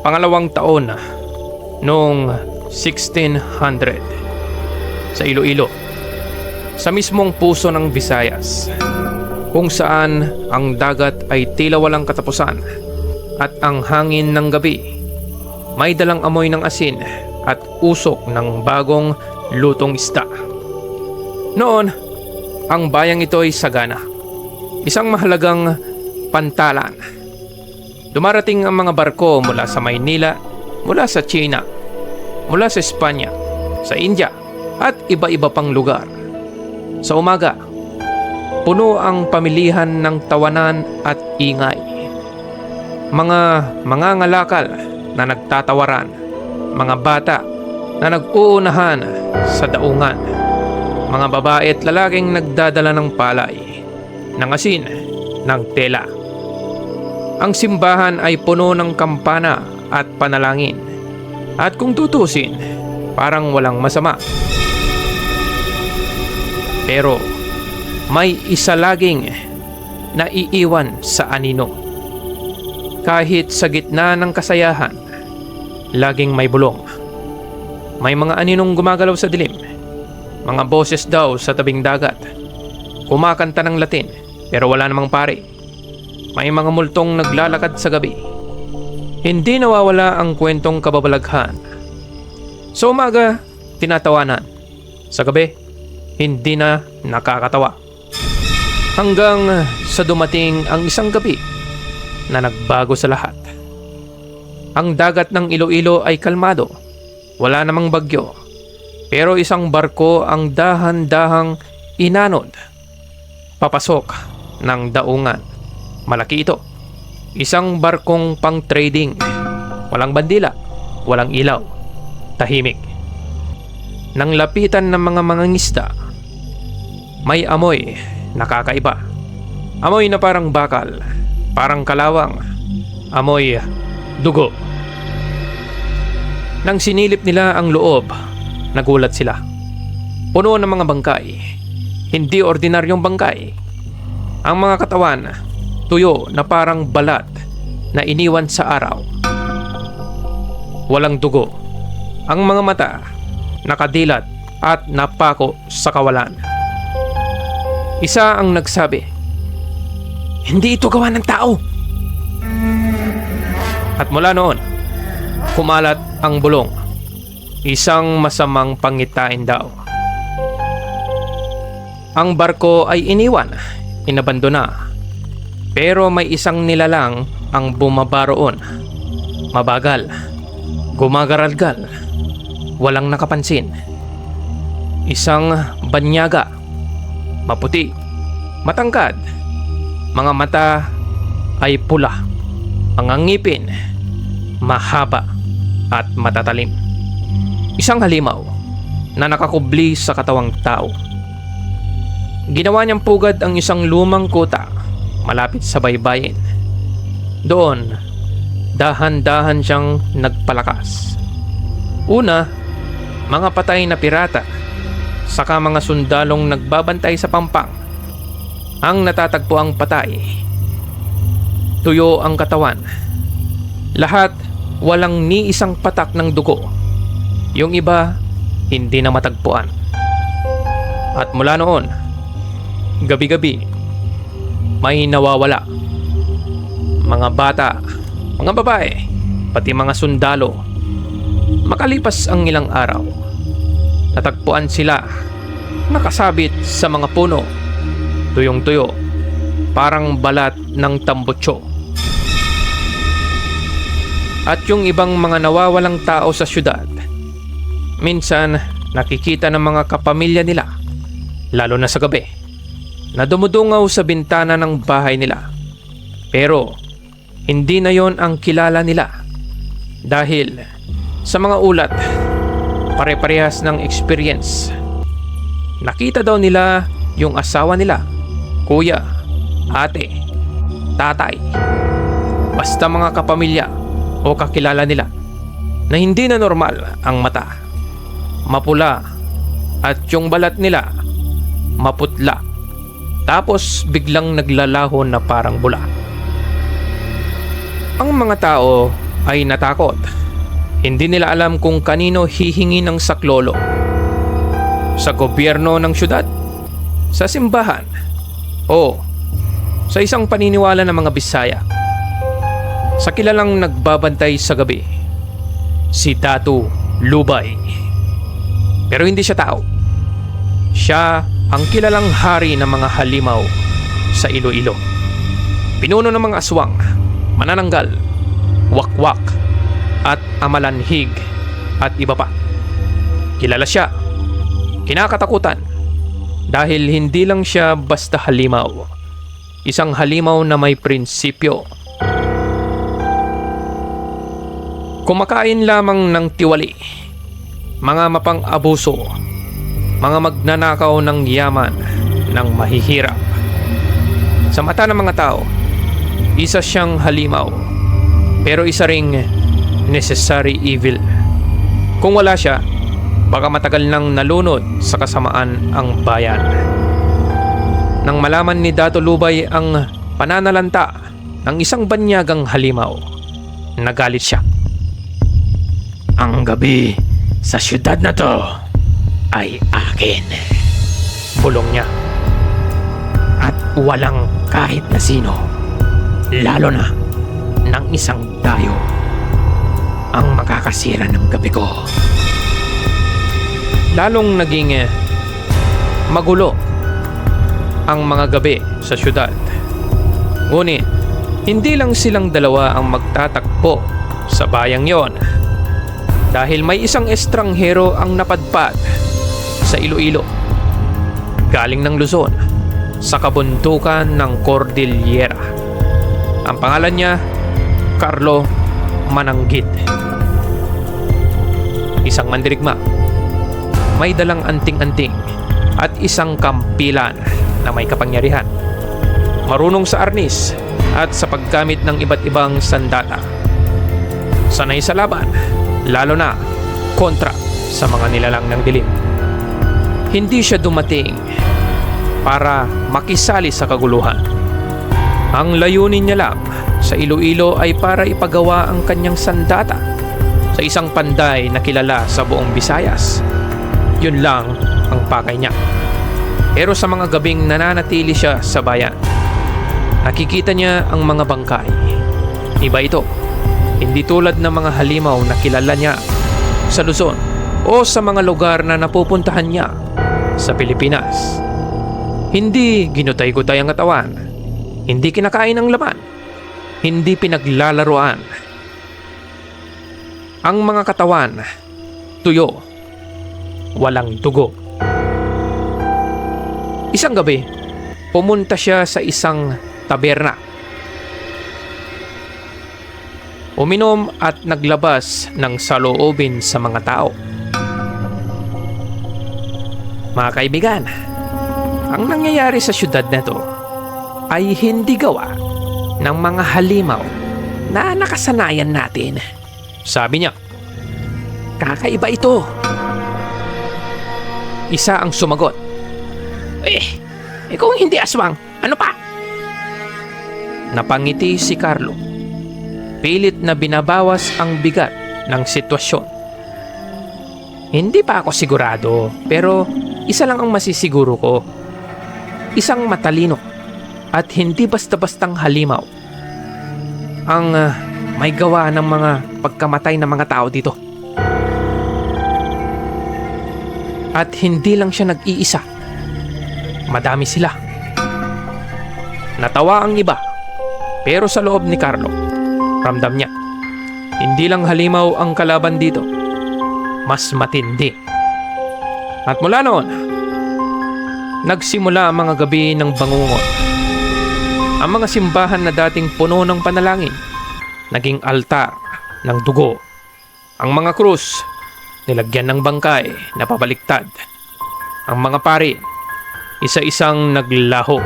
Pangalawang taon noong 1600 sa Iloilo, sa mismong puso ng Visayas, kung saan ang dagat ay tila walang katapusan at ang hangin ng gabi may dalang amoy ng asin at usok ng bagong lutong isda. Noon, ang bayang ito ay sagana, isang mahalagang pantalan. Dumarating ang mga barko mula sa Maynila, mula sa China, mula sa Espanya, sa India at iba-iba pang lugar. Sa umaga, puno ang pamilihan ng tawanan at ingay. Mga mangangalakal na nagtatawaran, mga bata na nag-uunahan sa daungan, mga babae at lalaking nagdadala ng palay, ng asin, ng tela. Ang simbahan ay puno ng kampana at panalangin. At kung tutusin, parang walang masama. Pero may isa laging naiiwan sa anino. Kahit sa gitna ng kasayahan, laging may bulong. May mga aninong gumagalaw sa dilim. Mga boses daw sa tabing dagat. Kumakanta ng Latin pero wala namang pare. May mga multong naglalakad sa gabi. Hindi nawawala ang kwentong kababalaghan. Sa umaga, tinatawanan. Sa gabi, hindi na nakakatawa. Hanggang sa dumating ang isang gabi na nagbago sa lahat. Ang dagat ng Iloilo ay kalmado. Wala namang bagyo. Pero isang barko ang dahan-dahang inanod papasok ng daungan. Malaki ito. Isang barkong pang-trading. Walang bandila, walang ilaw. Tahimik. Nang lapitan ng mga mangingisda, may amoy nakakaiba. Amoy na parang bakal, parang kalawang. Amoy dugo. Nang sinilip nila ang loob, nagulat sila. Puno ng mga bangkay. Hindi ordinaryong bangkay. Ang mga katawan, tuyo na parang balat na iniwan sa araw. Walang dugo. Ang mga mata, nakadilat at napako sa kawalan. Isa ang nagsabi, "Hindi ito gawa ng tao." At mula noon, kumalat ang bulong. Isang masamang pangitain daw. Ang barko ay iniwan, inabandona. Pero may isang nilalang ang bumaba roon. Mabagal, gumagaralgal, walang nakapansin. Isang banyaga, maputi, matangkad, mga mata ay pula, mga ngipin mahaba at matatalim. Isang halimaw na nakakubli sa katawang tao. Ginawa niyang pugad ang isang lumang kuta malapit sa baybayin. Doon, dahan-dahan siyang nagpalakas. Una, mga patay na pirata, saka mga sundalong nagbabantay sa pampang. Ang natatagpo ang patay. Tuyo ang katawan. Lahat walang ni isang patak ng dugo. Yung iba, hindi na matagpuan. At mula noon, gabi-gabi, may nawawala. Mga bata, mga babae, pati mga sundalo. Makalipas ang ilang araw, natagpuan sila nakasabit sa mga puno, tuyong-tuyo, parang balat ng tambutso. At yung ibang mga nawawalang tao sa syudad, minsan nakikita ng mga kapamilya nila, lalo na sa gabi, na dumudungaw sa bintana ng bahay nila. Pero hindi na yon ang kilala nila. Dahil sa mga ulat, pare-parehas ng experience. Nakita daw nila yung asawa nila, kuya, ate, tatay, basta mga kapamilya o kakilala nila, na hindi na normal ang mata. Mapula at yung balat nila maputla. Tapos biglang naglalaho na parang bula. Ang mga tao ay natakot. Hindi nila alam kung kanino hihingi ng saklolo. Sa gobyerno ng syudad, sa simbahan, o sa isang paniniwala ng mga Bisaya. Sa kilalang nagbabantay sa gabi, si Datu Lubay. Pero hindi siya tao. Siya ang kilalang hari ng mga halimaw sa Iloilo. Pinuno ng mga aswang, manananggal, wakwak, at amalanhig at iba pa. Kilala siya, kinakatakutan, dahil hindi lang siya basta halimaw. Isang halimaw na may prinsipyo. Kumakain lamang ng tiwali, mga mapang-abuso, mga magnanakaw ng yaman ng mahihirap. Sa mata ng mga tao, isa siyang halimaw, pero isa ring necessary evil. Kung wala siya, baka matagal nang nalunod sa kasamaan ang bayan. Nang malaman ni Datu Lubay ang pananalanta ng isang banyagang halimaw, nagalit siya. Ang gabi sa syudad na to ay akin, bulong niya. At walang kahit na sino, lalo na ng isang dayo, ang makakasira ng gabi ko. Lalong naging magulo ang mga gabi sa syudad. Ngunit, hindi lang silang dalawa ang magtatakbo sa bayang yon. Dahil may isang estranghero ang napadpad sa Iloilo, galing ng Luzon, sa kabundukan ng Cordillera. Ang pangalan niya, Carlo Mananggit. Isang mandirigma, may dalang anting-anting at isang kampilan na may kapangyarihan. Marunong sa arnis at sa paggamit ng iba't ibang sandata. Sanay sa laban, lalo na kontra sa mga nilalang ng dilim. Hindi siya dumating para makisali sa kaguluhan. Ang layunin niya lang sa Iloilo ay para ipagawa ang kanyang sandata sa isang panday na kilala sa buong Visayas. Yun lang ang pakay niya. Pero sa mga gabing nananatili siya sa bayan, nakikita niya ang mga bangkay. Iba ito. Hindi tulad ng mga halimaw na kilala niya sa Luzon o sa mga lugar na napupuntahan niya sa Pilipinas. Hindi ginutay-gutay ang katawan. Hindi kinakain ang laman. Hindi pinaglalaroan. Ang mga katawan, tuyo, walang dugo. Isang gabi, pumunta siya sa isang taberna. Uminom at naglabas ng saloobin sa mga tao. Mga kaibigan, ang nangyayari sa syudad na to ay hindi gawa ng mga halimaw na nakasanayan natin. Sabi niya, kakaiba ito. Isa ang sumagot. Kung hindi aswang, ano pa? Napangiti si Carlo. Pilit na binabawas ang bigat ng sitwasyon. Hindi pa ako sigurado, pero isa lang ang masisiguro ko. Isang matalino at hindi basta-bastang halimaw ang may gawa ng mga pagkamatay ng mga tao dito. At hindi lang siya nag-iisa. Madami sila. Natawa ang iba, pero sa loob ni Carlo, ramdam niya, hindi lang halimaw ang kalaban dito, mas matindi. At mula noon, nagsimula ang mga gabi ng bangungot. Ang mga simbahan na dating puno ng panalangin, naging altar ng dugo. Ang mga krus, nilagyan ng bangkay na pabaliktad. Ang mga pari, isa-isang naglaho.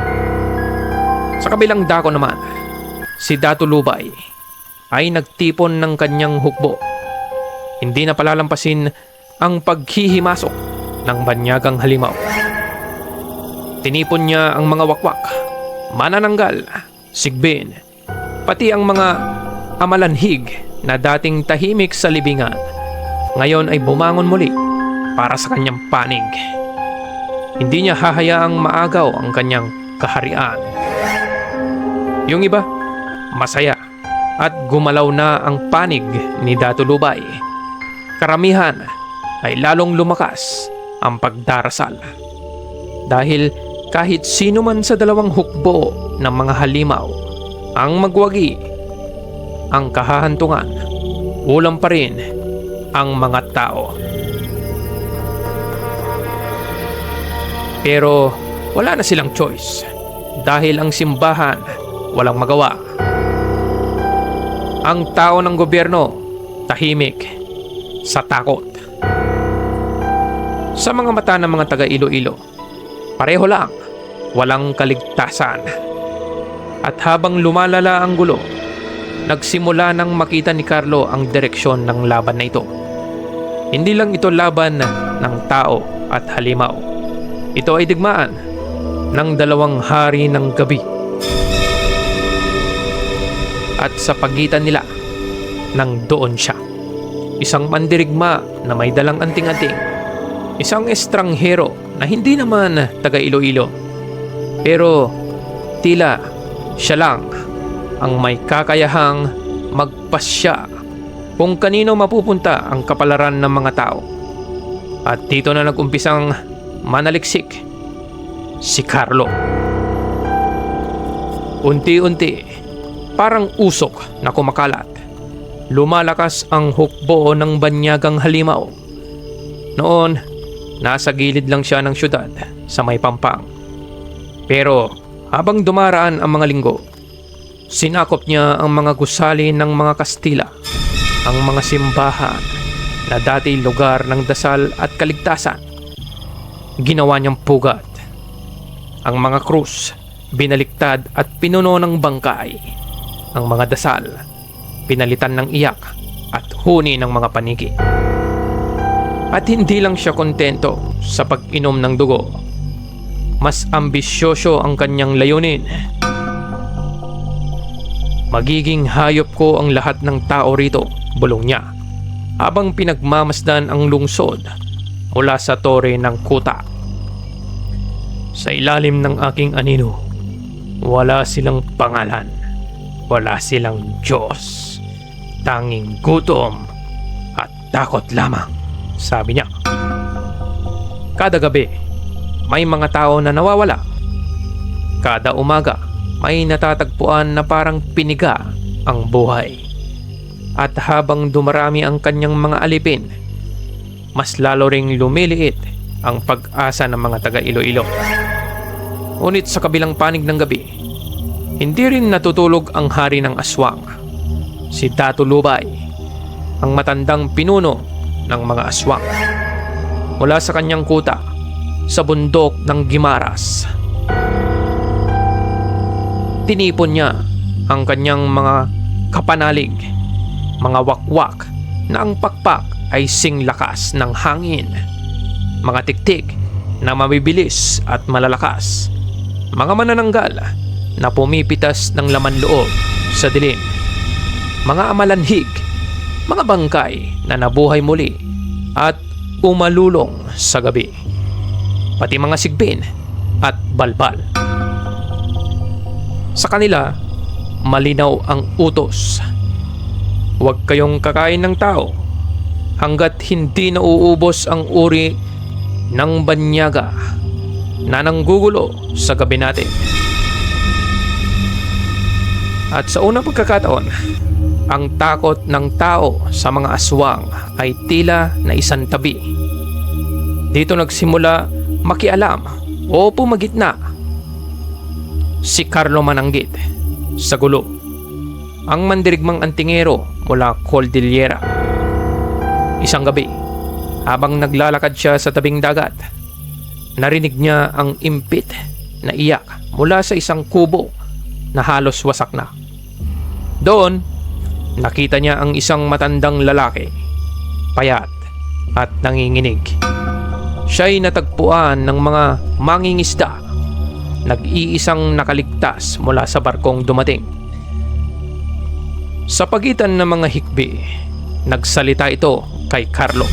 Sa kabilang dako naman, si Datu Lubay ay nagtipon ng kanyang hukbo. Hindi na palalampasin ang paghihimasok ng banyagang halimaw. Tinipon niya ang mga wakwak, manananggal, sigbin, pati ang mga amalanhig na dating tahimik sa libingan, ngayon ay bumangon muli para sa kanyang panig. Hindi niya hahayaang maagaw ang kanyang kaharian. Yung iba, masaya at gumalaw na ang panig ni Dato' Lubay. Karamihan ay lalong lumakas ang pagdarasal. Dahil kahit sino man sa dalawang hukbo ng mga halimaw ang magwagi, ang kahahantungan, ulam pa rin ang mga tao. Pero wala na silang choice dahil ang simbahan walang magawa. Ang tao ng gobyerno tahimik sa takot. Sa mga mata ng mga taga Iloilo, pareho lang, walang kaligtasan. At habang lumalala ang gulo, nagsimula nang makita ni Carlo ang direksyon ng laban na ito. Hindi lang ito laban ng tao at halimaw. Ito ay digmaan ng dalawang hari ng gabi. At sa pagitan nila, nang doon siya. Isang mandirigma na may dalang anting-anting. Isang estranghero na hindi naman taga Iloilo. Pero tila siya lang ang may kakayahang magpasya kung kanino mapupunta ang kapalaran ng mga tao. At dito na nag-umpisang manaliksik si Carlo. Unti-unti, parang usok na kumakalat, lumalakas ang hukbo ng banyagang halimaw. Noon, nasa gilid lang siya ng syudad sa may Pampang. Pero habang dumaraan ang mga linggo, sinakop niya ang mga gusali ng mga Kastila, ang mga simbahan na dati lugar ng dasal at kaligtasan. Ginawa niyang pugat. Ang mga krus, binaliktad at pinuno ng bangkay. Ang mga dasal, pinalitan ng iyak at huni ng mga paniki. At hindi lang siya kontento sa pag-inom ng dugo. Mas ambisyoso ang kanyang layunin. Magiging hayop ko ang lahat ng tao rito, bulong niya, habang pinagmamasdan ang lungsod mula sa tore ng kuta. Sa ilalim ng aking anino, wala silang pangalan, wala silang Diyos, tanging gutom at takot lamang, sabi niya. Kada gabi, may mga tao na nawawala. Kada umaga, may natatagpuan na parang piniga ang buhay. At habang dumarami ang kanyang mga alipin, mas lalo ring lumiliit ang pag-asa ng mga taga Iloilo. Ngunit sa kabilang panig ng gabi, hindi rin natutulog ang hari ng aswang, si Dato' Lubay, ang matandang pinuno ng mga aswang. Mula sa kanyang kuta sa bundok ng Gimaras, tinipon niya ang kanyang mga kapanalig, mga wakwak na ang pakpak ay singlakas ng hangin, mga tiktik na mabibilis at malalakas, mga manananggal na pumipitas ng laman loob sa dilim, mga amalanhig, mga bangkay na nabuhay muli at umalulong sa gabi, pati mga sigbin at balbal. Sa kanila, malinaw ang utos. Huwag kayong kakain ng tao hanggat hindi nauubos ang uri ng banyaga na nanggugulo sa gabi natin. At sa unang pagkakataon, ang takot ng tao sa mga aswang ay tila na isang tabi. Dito nagsimula makialam o pumagitna si Carlo Mananggit sa gulo, ang mandirigmang antingero mula Cordillera. Isang gabi, habang naglalakad siya sa tabing dagat, narinig niya ang impit na iyak mula sa isang kubo na halos wasak na. Doon, nakita niya ang isang matandang lalaki, payat at nanginginig. Siya'y natagpuan ng mga mangingisda, nag-iisang nakaligtas mula sa barkong dumating. Sa pagitan ng mga hikbi, nagsalita ito kay Carlo.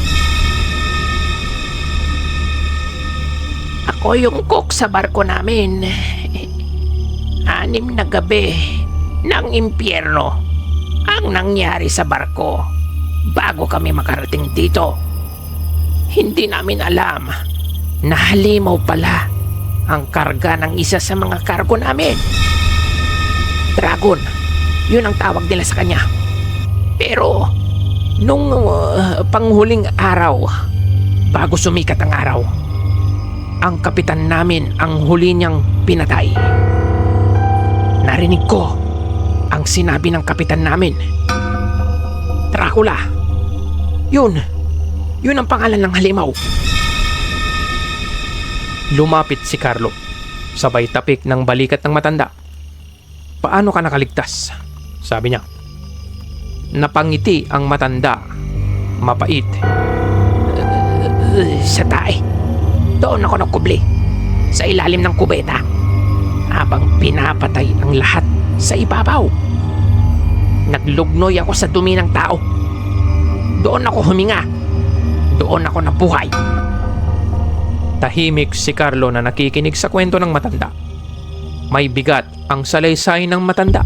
Ako yung cook sa barko namin. 6 na gabi ng impyerno ang nangyari sa barko bago kami makarating dito. Hindi namin alam na halimaw pala ang karga ng isa sa mga kargo namin. Dragon, yun ang tawag nila sa kanya. Pero nung panghuling araw, bago sumikat ang araw, ang kapitan namin ang huli niyang pinatay. Narinig ko ang sinabi ng kapitan namin. Dracula. Yun ang pangalan ng halimaw. Lumapit si Carlo, sabay tapik ng balikat ng matanda. Paano ka nakaligtas? Sabi niya. Napangiti ang matanda, mapait. Sa tae. Doon ako nagkubli. Sa ilalim ng kubeta. Habang pinapatay ang lahat sa ibabaw. Naglugnoy ako sa dumi ng tao. Doon ako huminga. Doon ako nabuhay. Tahimik si Carlo na nakikinig sa kwento ng matanda. May bigat ang salaysay ng matanda.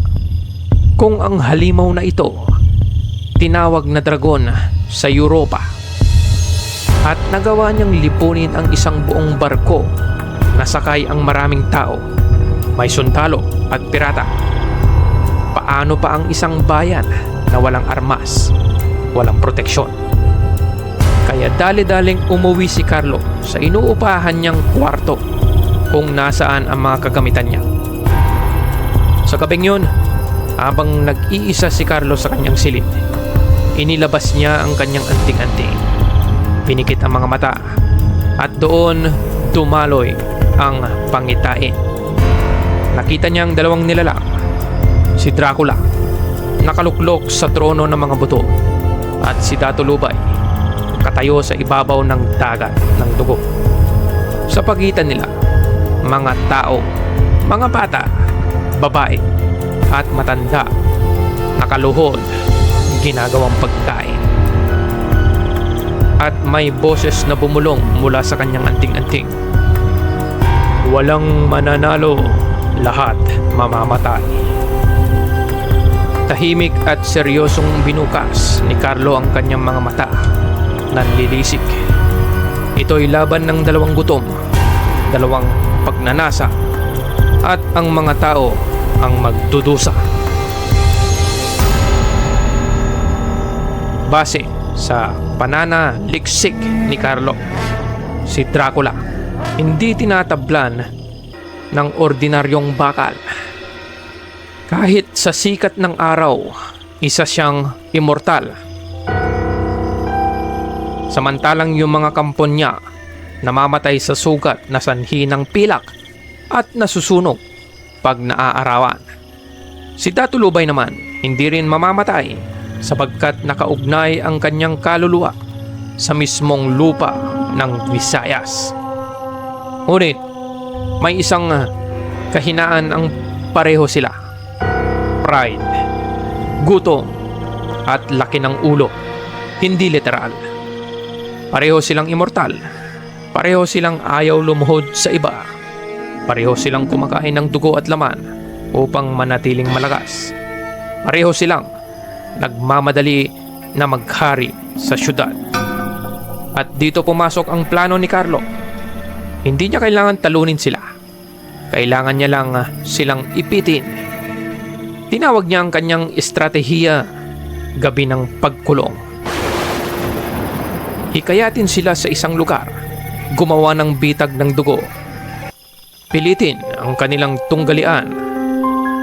Kung ang halimaw na ito, tinawag na dragon sa Europa, at nagawa niyang lipunin ang isang buong barko na sakay ang maraming tao, may sundalo at pirata, paano pa ang isang bayan na walang armas, walang proteksyon? Kaya dali-daling umuwi si Carlo sa inuupahan niyang kwarto kung nasaan ang mga kagamitan niya. Sa gabing yun, habang nag-iisa si Carlo sa kanyang silid, inilabas niya ang kanyang anting-anting. Pinikit ang mga mata at doon dumaloy ang pangitain. Nakita niya ang 2 nilalang, si Dracula, nakaluklok sa trono ng mga buto, at si Datulubay, katayo sa ibabaw ng dagat ng dugo. Sa pagitan nila, mga tao, mga bata, babae, at matanda, nakaluhod, ginagawang pagkain. At may boses na bumulong mula sa kanyang anting-anting. Walang mananalo, lahat mamamatay. Tahimik at seryosong binukas ni Carlo ang kanyang mga mata. Nanlilisik. Ito'y laban ng 2 gutom, 2 pagnanasa, at ang mga tao ang magdudusa. Base sa pananaliksik ni Carlo, si Dracula hindi tinatablan ng ordinaryong bakal. Kahit sa sikat ng araw, isa siyang immortal. Samantalang yung mga kampon niya namamatay sa sugat na sanhi ng pilak at nasusunog pag naaarawan. Si Datulubay naman hindi rin mamamatay sapagkat nakaugnay ang kanyang kaluluwa sa mismong lupa ng Visayas. Ngunit may isang kahinaan ang pareho sila: pride, gutom, at laki ng ulo. Hindi literal. Pareho silang immortal. Pareho silang ayaw lumuhod sa iba. Pareho silang kumakain ng dugo at laman upang manatiling malakas. Pareho silang nagmamadali na maghari sa syudad. At dito pumasok ang plano ni Carlo. Hindi niya kailangan talunin sila. Kailangan niya lang silang ipitin. Tinawag niya ang kanyang estratehiya gabi ng pagkulong. Hikayatin sila sa isang lugar, gumawa ng bitag ng dugo. Pilitin ang kanilang tunggalian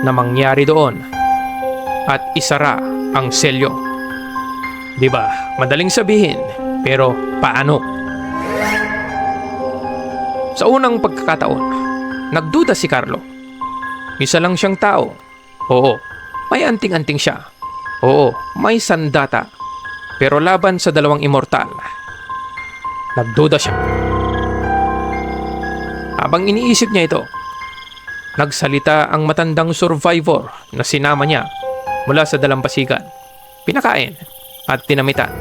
na mangyari doon at isara ang selyo. Diba? Madaling sabihin, pero paano? Sa unang pagkakataon, nagduda si Carlo. Isa lang siyang tao. Oo, may anting-anting siya. Oo, may sandata. Pero laban sa 2 immortal, nagduda siya. Habang iniisip niya ito, nagsalita ang matandang survivor na sinama niya mula sa dalampasigan, pinakain at tinamitan.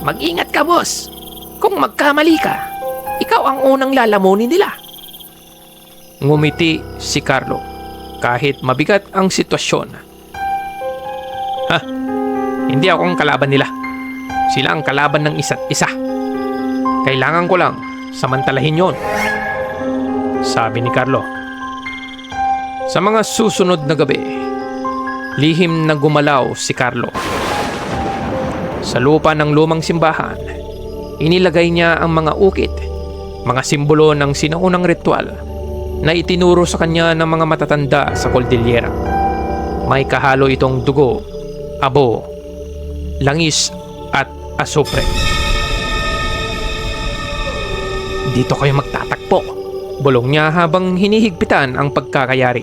Mag-ingat ka, boss. Kung magkamali ka, ikaw ang unang lalamunin nila. Ngumiti si Carlo kahit mabigat ang sitwasyon. Hindi ako ang kalaban nila. Sila ang kalaban ng isa't isa. Kailangan ko lang samantalahin yon, sabi ni Carlo. Sa mga susunod na gabi, lihim na gumalaw si Carlo. Sa lupa ng lumang simbahan, inilagay niya ang mga ukit, mga simbolo ng sinaunang ritual na itinuro sa kanya ng mga matatanda sa Cordillera. May kahalo itong dugo, abo, langis at asupre. Dito kayo magtatakpo, bulong niya habang hinihigpitan ang pagkakayari.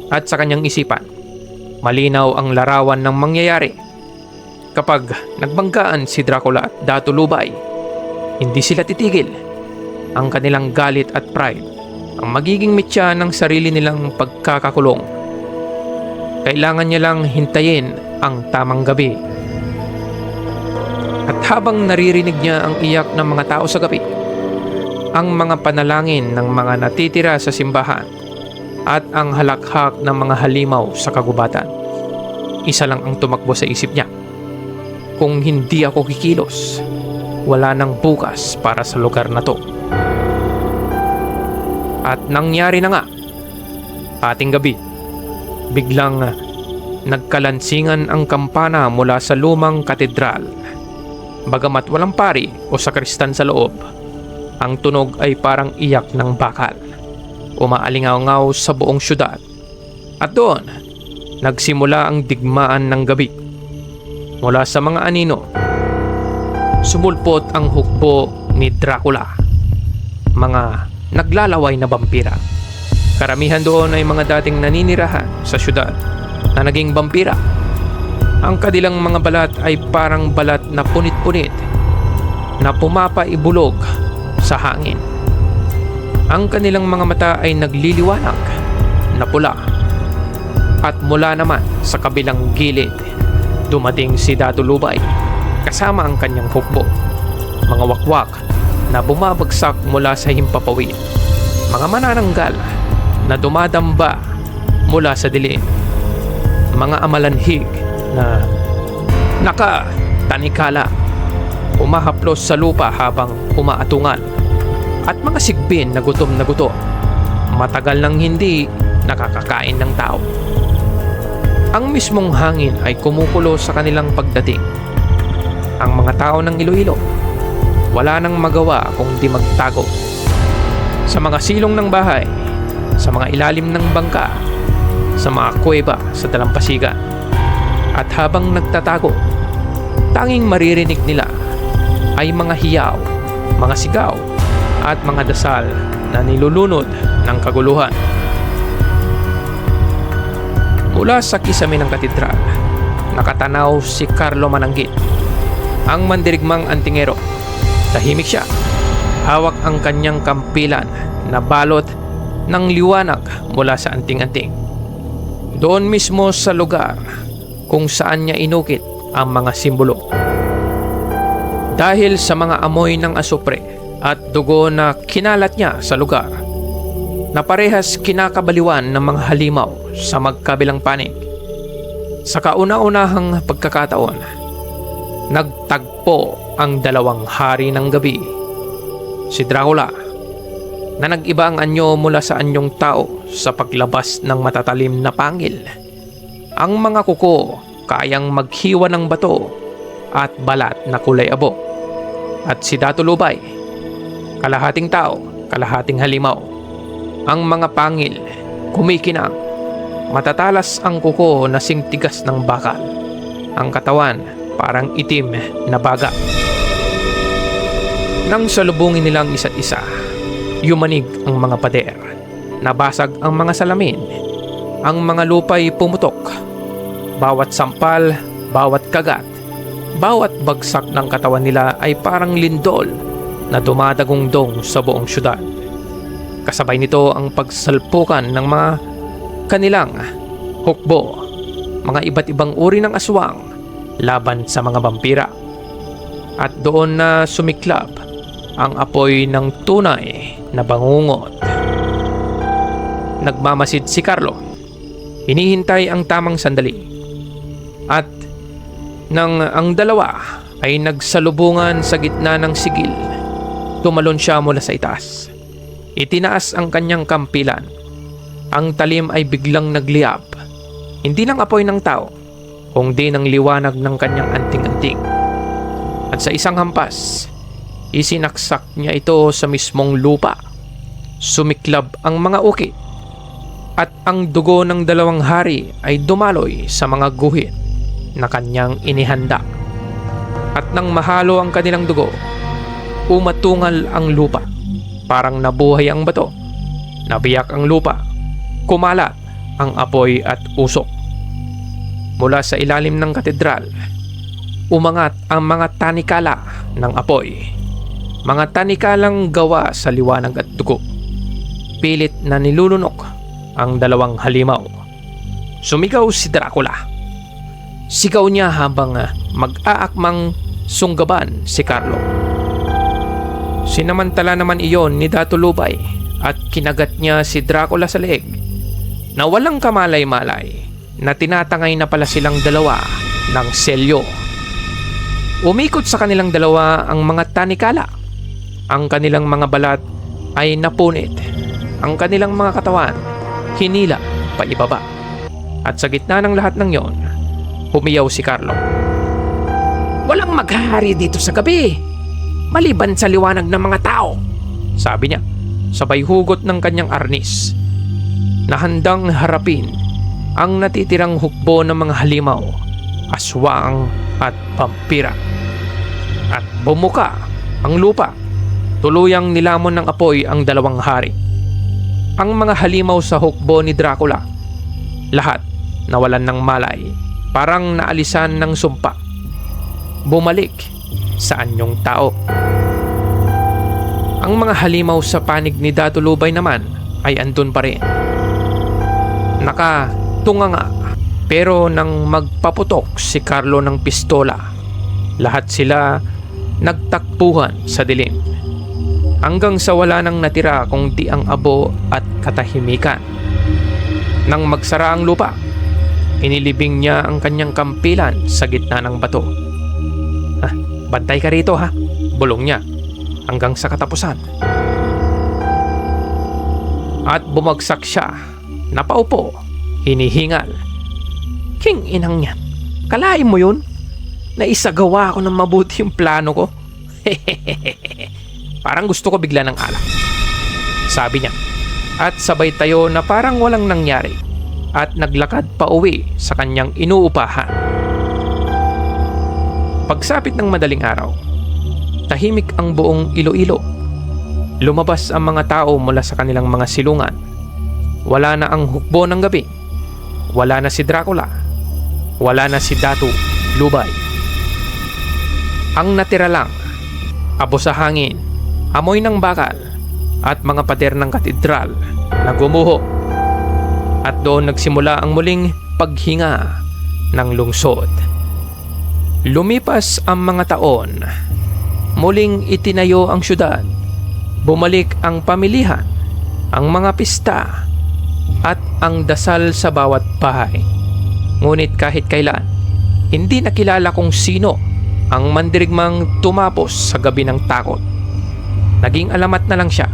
At sa kanyang isipan, malinaw ang larawan ng mangyayari. Kapag nagbanggaan si Dracula at Dato Lubay, hindi sila titigil. Ang kanilang galit at pride ang magiging mitya ng sarili nilang pagkakakulong. Kailangan niya lang hintayin ang tamang gabi. At habang naririnig niya ang iyak ng mga tao sa gabi, ang mga panalangin ng mga natitira sa simbahan, at ang halakhak ng mga halimaw sa kagubatan, isa lang ang tumakbo sa isip niya. Kung hindi ako kikilos, wala nang bukas para sa lugar na to. At nangyari na nga. Ating gabi, biglang nagkalansingan ang kampana mula sa lumang katedral. Bagamat walang pari o sakristan sa loob, ang tunog ay parang iyak ng bakal. Umaalingaw-ngaw sa buong syudad. At doon, nagsimula ang digmaan ng gabi. Mula sa mga anino, sumulpot ang hukbo ni Dracula. Mga naglalaway na vampira. Karamihan doon ay mga dating naninirahan sa syudad na naging vampira. Ang kanilang mga balat ay parang balat na punit-punit na pumapaibulog sa hangin. Ang kanilang mga mata ay nagliliwanag na pula. At mula naman sa kabilang gilid, dumating si Dato Lubay kasama ang kanyang hukbo. Mga wakwak na bumabagsak mula sa himpapawid. Mga manananggal na dumadamba mula sa dilim. Mga amalanhig na nakatanikala, umahaplos sa lupa habang umaatungal. At mga sigbin na gutom, matagal nang hindi nakakakain ng tao. Ang mismong hangin ay kumukulo sa kanilang pagdating. Ang mga tao ng Iloilo, wala nang magawa kung di magtago. Sa mga silong ng bahay, sa mga ilalim ng bangka, sa mga kuweba sa dalampasigan. At habang nagtatago, tanging maririnig nila ay mga hiyaw, mga sigaw, at mga dasal na nilulunod ng kaguluhan. Mula sa kisame ng katedral, nakatanaw si Carlo Mananggit, ang mandirigmang antingero. Tahimik siya. Hawak ang kanyang kampilan na balot ng liwanag mula sa anting-anting. Doon mismo sa lugar kung saan niya inukit ang mga simbolo. Dahil sa mga amoy ng asupre at dugo na kinalat niya sa lugar, na parehas kinakabaliwan ng mga halimaw sa magkabilang panig. Sa kauna-unahang pagkakataon, nagtagpo ang dalawang hari ng gabi. Si Dracula, na nag-iba ang anyo mula sa anyong tao sa paglabas ng matatalim na pangil. Ang mga kuko kayang maghiwa ng bato at balat na kulay abo. At si Dato Lubay, kalahating tao, kalahating halimaw. Ang mga pangil, kumikinang, matatalas ang kuko na singtigas ng bakal. Ang katawan, parang itim na baga. Nang salubungin nilang isa't isa, yumanig ang mga pader. Nabasag ang mga salamin. Ang mga lupay pumutok. Bawat sampal, bawat kagat, bawat bagsak ng katawan nila ay parang lindol na dumadagungdong sa buong syudad. Kasabay nito ang pagsalpukan ng mga kanilang hukbo mga iba't ibang uri ng aswang laban sa mga vampira. At doon na sumiklab ang apoy ng tunay na bangungot. Nagmamasid si Carlo. Hinihintay ang tamang sandali. At nang ang dalawa ay nagsalubungan sa gitna ng sigil, tumalon siya mula sa itaas. Itinaas ang kanyang kampilan. Ang talim ay biglang nagliyab. Hindi ng apoy ng tao, kundi ng liwanag ng kanyang anting-anting. At sa isang hampas, isinaksak niya ito sa mismong lupa. Sumiklab ang mga ukit. At ang dugo ng dalawang hari ay dumaloy sa mga guhit na kanyang inihanda. At nang mahalo ang kanilang dugo, umatungal ang lupa. Parang nabuhay ang bato. Nabiyak ang lupa. Kumalat ang apoy at usok. Mula sa ilalim ng katedral, umangat ang mga tanikala ng apoy. Mga tanikalang gawa sa liwanag at dugo. Pilit na nilulunok ang dalawang halimaw. Sumigaw si Dracula. Sigaw niya habang mag-aakmang sunggaban si Carlo. Sinamantala naman iyon ni Dato Lubay at kinagat niya si Dracula sa leeg na walang kamalay-malay na tinatangay na pala silang dalawa ng selyo. Umikot sa kanilang dalawa ang mga tanikala. Ang kanilang mga balat ay napunit. Ang kanilang mga katawan hinila pa ibaba. At sa gitna ng lahat ng yon, humiyaw si Carlo. Walang maghahari dito sa gabi, maliban sa liwanag ng mga tao. Sabi niya, sabay hugot ng kanyang arnis na handang harapin ang natitirang hukbo ng mga halimaw, aswang at vampira. At bumuka ang lupa. Tuluyang nilamon ng apoy ang dalawang hari. Ang mga halimaw sa hukbo ni Dracula, lahat nawalan ng malay, parang naalisan ng sumpa. Bumalik sa anyong tao. Ang mga halimaw sa panig ni Dato Lubay naman ay andun pa rin. Nakatunganga, pero nang magpaputok si Carlo ng pistola, lahat sila nagtakbuhan sa dilim. Hanggang sa wala nang natira kung di ang abo at katahimikan. Nang magsara ang lupa, inilibing niya ang kanyang kampilan sa gitna ng bato. Bantay ka rito ha, bulong niya hanggang sa katapusan. At bumagsak siya, napaupo, hinihingal. King inang yan, kalain mo yun? Naisagawa ko ng mabuti yung plano ko. Parang gusto ko bigla ng alak, sabi niya. At sabay tayo na parang walang nangyari at naglakad pa uwi sa kanyang inuupahan. Pagsapit ng madaling araw, tahimik ang buong Iloilo. Lumabas ang mga tao mula sa kanilang mga silungan. Wala na ang hukbo ng gabi. Wala na si Dracula. Wala na si Dato Lubay. Ang natira lang, abo sa hangin, amoy ng bakal, at mga pader ng katedral na gumuho. At doon nagsimula ang muling paghinga ng lungsod. Lumipas ang mga taon, muling itinayo ang syudad. Bumalik ang pamilihan, ang mga pista, at ang dasal sa bawat bahay. Ngunit kahit kailan, hindi nakilala kung sino ang mandirigmang tumapos sa gabi ng takot. Naging alamat na lang siya,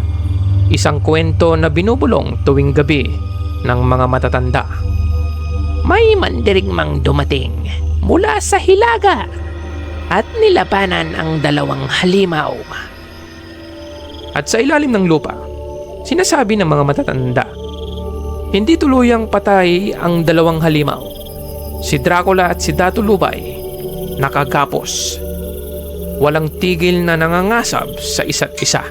isang kwento na binubulong tuwing gabi ng mga matatanda. May mandirigmang dumating mula sa hilaga at nilabanan ang dalawang halimaw. At sa ilalim ng lupa, sinasabi ng mga matatanda, hindi tuluyang patay ang dalawang halimaw. Si Dracula at si Dato Lubay nakagapos. Walang tigil na nangangasab sa isa't isa.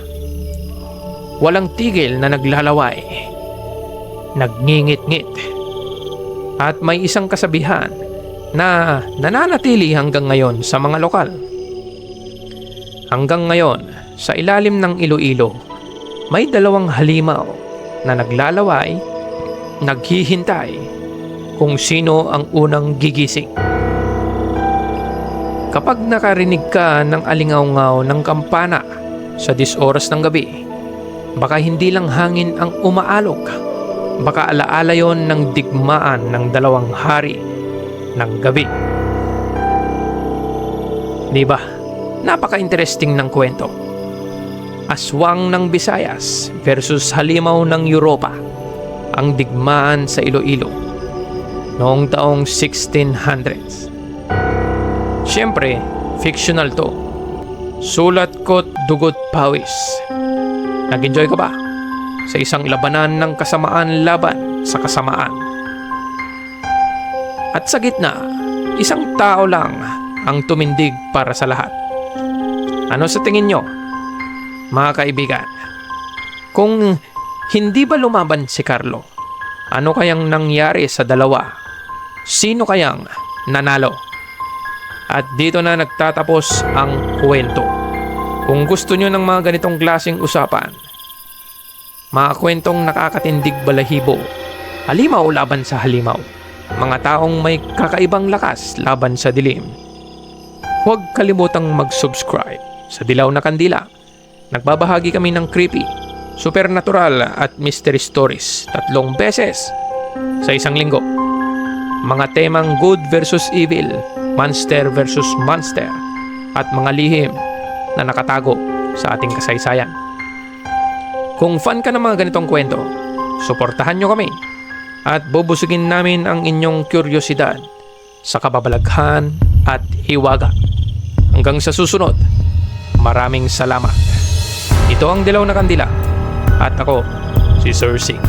Walang tigil na naglalaway, nagngingit-ngit. At may isang kasabihan na nananatili hanggang ngayon sa mga lokal. Hanggang ngayon, sa ilalim ng Iloilo, may dalawang halimaw na naglalaway, naghihintay, kung sino ang unang gigising. Kapag nakarinig ka ng alingaw-ngaw ng kampana sa 10 oras ng gabi, baka hindi lang hangin ang umaalog, baka alaala yon ng digmaan ng 2 hari ng gabi. Di ba? Napaka-interesting ng kwento. Aswang ng Visayas versus halimaw ng Europa, ang digmaan sa Iloilo noong taong 1600s. Siyempre, fictional to. Sulat ko't dugot pawis. Nag-enjoy ka ba sa isang labanan ng kasamaan laban sa kasamaan? At sa gitna, isang tao lang ang tumindig para sa lahat. Ano sa tingin nyo, mga kaibigan? Kung hindi ba lumaban si Carlo, ano kayang nangyari sa dalawa? Sino kayang nanalo? At dito na nagtatapos ang kwento. Kung gusto nyo ng mga ganitong klaseng usapan, mga kwentong nakakatindig balahibo, halimaw laban sa halimaw, mga taong may kakaibang lakas laban sa dilim, huwag kalimutang mag-subscribe sa Dilaw na Kandila. Nagbabahagi kami ng creepy, supernatural at mystery stories 3 beses sa isang linggo. Mga temang good versus evil, monster versus monster, at mga lihim na nakatago sa ating kasaysayan. Kung fan ka ng mga ganitong kwento, suportahan nyo kami at bubusugin namin ang inyong kuryosidad sa kababalaghan at hiwaga. Hanggang sa susunod, maraming salamat. Ito ang Dilaw na Kandila at ako, si Sir Sig.